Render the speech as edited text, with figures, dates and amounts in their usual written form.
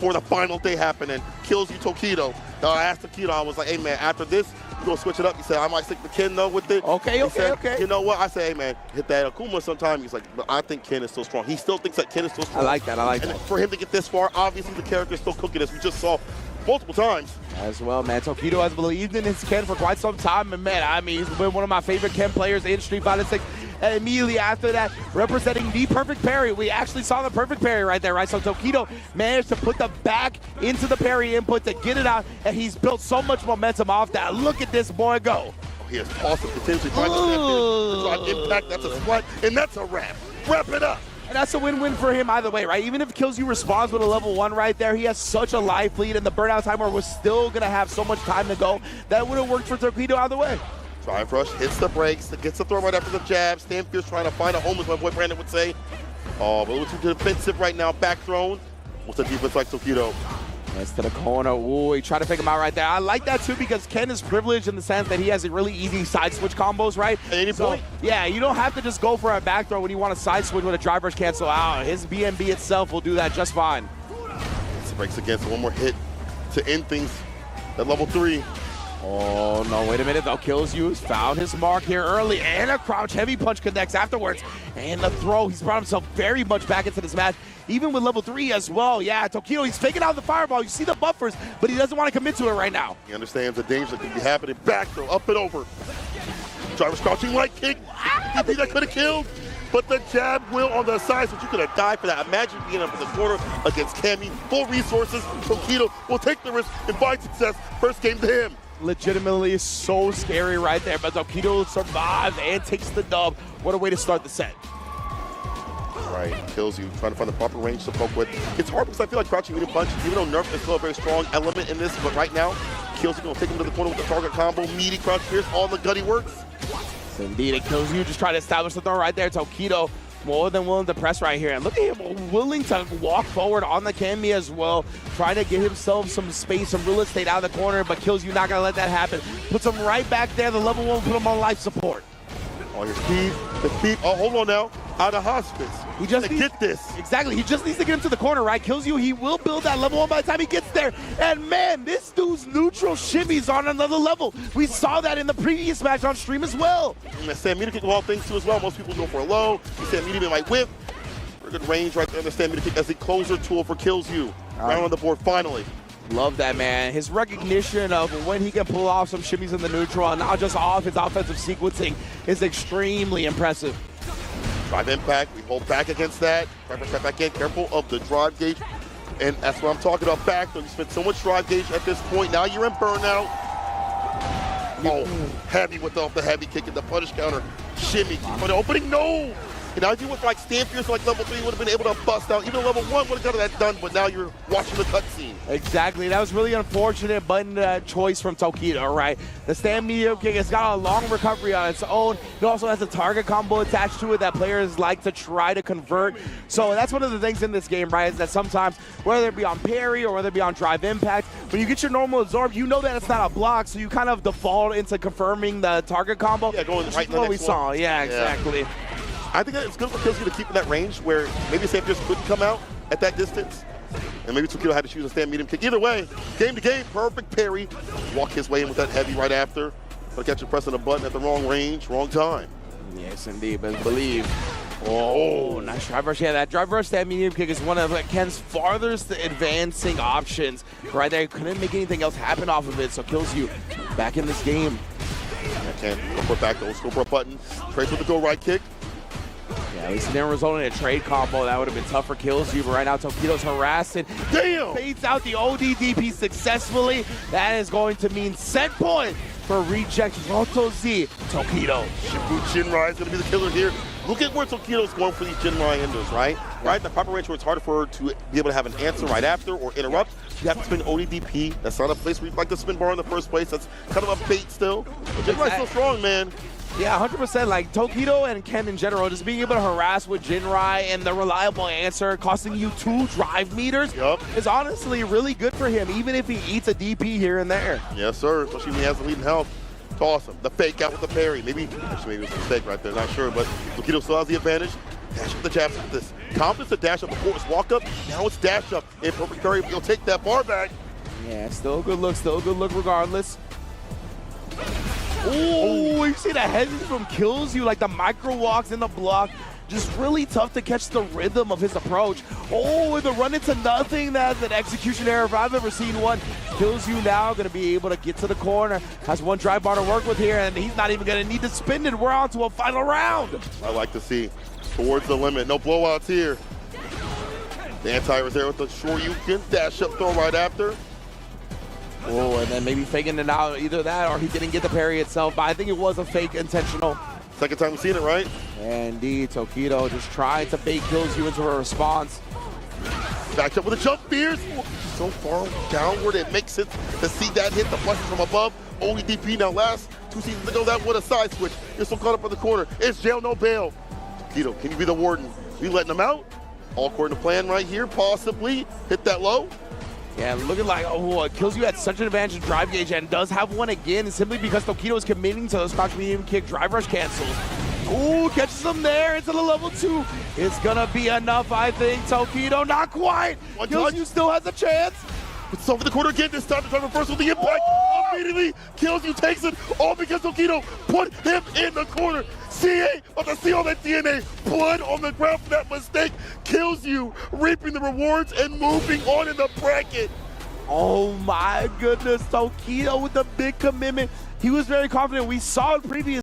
for the final day happening. Killzyou Tokido. I asked Tokido, I was like, hey man, after this, we're gonna switch it up. He said, I might stick the Ken though with it. Okay. You know what? I said, hey man, hit that Akuma sometime. He's like, but I think Ken is still strong. He still thinks that Ken is still strong. I like that. And for him to get this far, obviously the character is still cooking, as we just saw multiple times. As well, man. Tokido has believed in his Ken for quite some time, and man, I mean, he's been one of my favorite Ken players in Street Fighter 6. And immediately after that, representing the perfect parry. We actually saw the perfect parry right there, right? So Tokido managed to put the back into the parry input to get it out, and he's built so much momentum off that. Look at this boy go. Oh, he has awesome continuously trying to step in, impact, that's a sweat, and that's a wrap. Wrap it up. And that's a win-win for him either way, right? Even if Killzyou responds with a level 1 right there, he has such a life lead, and the burnout timer was still going to have so much time to go. That would have worked for Tokido either way. Drive rush, hits the brakes, gets the throw right after the jab. Stand fierce trying to find a home, as my boy Brandon would say. Oh, but a little too defensive right now, back thrown. What's the defense like, Tokido? Gets to the corner. Ooh, he tried to pick him out right there. I like that too because Ken is privileged in the sense that he has a really easy side switch combos, right? At any point. Yeah, you don't have to just go for a back throw when you want to side switch with a drive rush cancel out. His BMB itself will do that just fine. Hits the brakes again, so one more hit to end things at level 3. Oh, no, wait a minute, though. Killzyou's found his mark here early, and a crouch heavy punch connects afterwards. And the throw, he's brought himself very much back into this match, even with level 3 as well. Yeah, Tokido, he's faking out the fireball. You see the buffers, but he doesn't want to commit to it right now. He understands the danger that could be happening. Back throw, up and over. Driver's crouching light kick. You think that could have killed? But the jab will on the side, so you could have died for that. Imagine being up in the corner against Cammy, full resources. Tokido will take the risk and find success. First game to him. Legitimately so scary right there, but Tokido survives and takes the dub. What a way to start the set. Right, Killzyou trying to find the proper range to poke with. It's hard because I feel like crouching medium punch, even though Nerf is still a very strong element in this, but right now, Killzyou gonna take him to the corner with the target combo, meaty crouch pierce, all the gutty works. So indeed, and Killzyou just trying to establish the throw right there. Tokido more than willing to press right here. And look at him willing to walk forward on the Cammy as well, trying to give himself some space, some real estate out of the corner, but Killzyou not gonna let that happen. Puts him right back there. The level 1 put him on life support. On your speed, the speed, oh, hold on now, out of hospice. He just needs, get this. Exactly, he just needs to get him to the corner, right? Killzyou, he will build that level 1 by the time he gets there. And man, this dude's neutral shimmies on another level. We saw that in the previous match on stream as well. And that stand meter kick of all things too as well. Most people go for a low. The stand meter might whip. Very good range right there. The stand meter kick as the closer tool for Killzyou. Round on the board finally. Love that, man. His recognition of when he can pull off some shimmies in the neutral and not just off his offensive sequencing is extremely impressive. Drive impact, we hold back against that. Drive step back in, careful of the drive gauge. And that's what I'm talking about back though. You spent so much drive gauge at this point. Now you're in burnout. Oh, heavy with the heavy kick and the punish counter. Shimmy, for the opening, no! And now if you went like stand fierce like level 3, you would have been able to bust out. Even level 1 would have got that done, but now you're watching the cutscene. Exactly, that was really unfortunate button choice from Tokido, right? The stand medium kick has got a long recovery on its own. It also has a target combo attached to it that players like to try to convert. So that's one of the things in this game, right, is that sometimes, whether it be on parry or whether it be on drive impact, when you get your normal absorb, you know that it's not a block, so you kind of default into confirming the target combo. Yeah, going right in the what we next saw, one. yeah, exactly. I think that it's good for Killzyou to keep in that range where maybe Stand Fierce couldn't come out at that distance. And maybe Tokido had to choose a stand medium kick. Either way, game to game, perfect parry. Walk his way in with that heavy right after. But catch him pressing a button at the wrong range, wrong time. Yes, indeed, best believe. Oh, nice drive rush. Yeah, that drive rush, that medium kick is one of Ken's farthest advancing options. Right there, couldn't make anything else happen off of it, so Killzyou back in this game. I can't go for a back, let's go for a button. Trace with the go right kick. Yeah, at least it didn't result in a trade combo. That would have been tough for Killzyou, but right now Tokido's harassing. Damn! Baits out the ODDP successfully. That is going to mean set point for reject Roto Z Tokido. Shifu Jinrai is going to be the killer here. Look at where Tokido's going for these Jinrai enders, right? Right, the proper range where it's harder for her to be able to have an answer right after or interrupt. You have to spin ODDP. That's not a place where you like the spin bar in the first place. That's kind of a bait still. But Jinrai's still strong, man. Yeah, 100%. Like Tokido and Ken in general, just being able to harass with Jinrai and the reliable answer, costing you 2 drive meters, is honestly really good for him, even if he eats a DP here and there. Yes, sir. Especially when he has the lead in health. It's awesome. The fake out with the parry. Maybe it was a mistake right there. Not sure, but Tokido still has the advantage. Dash up the jabs with this. Confidence to dash up before it's walk up. Now it's dash up. And Perfect Curry will take that bar back. Yeah, still a good look regardless. Oh, you see the heads from Killzyou, like the micro walks in the block. Just really tough to catch the rhythm of his approach. Oh, and the run into nothing. That's an execution error if I've ever seen one. Killzyou now going to be able to get to the corner. Has one drive bar to work with here, and he's not even going to need to spin it. We're on to a final round. I like to see towards the limit. No blowouts here. The anti was there with the Shoryuken. Dash up throw right after. Oh, and then maybe faking it out. Either that or he didn't get the parry itself, but I think it was a fake intentional. Second time we've seen it, right? Indeed, Tokido just trying to bait Killzyou into a response. Backed up with a jump fears. So far downward, it makes sense to see that hit the flushes from above. Only DP now last 2 seasons ago, that with a side switch. You're so caught up in the corner. It's jail, no bail. Tokido, can you be the warden? You letting him out? All according to plan right here, possibly. Hit that low. Yeah, looking like, oh, Killzyou had such an advantage in drive gauge and does have one again simply because Tokido is committing to those crouch medium kick drive rush cancels. Ooh, catches him there into the level 2. It's gonna be enough, I think. Tokido, not quite. Killzyou still has a chance. It's over the corner again. This time the driver first with the impact. Immediately, Killzyou takes it. All because Tokido put him in the corner. CA about to see all that DNA. Blood on the ground for that mistake. Killzyou reaping the rewards and moving on in the bracket. Oh my goodness, Tokido with the big commitment. He was very confident. We saw it previously.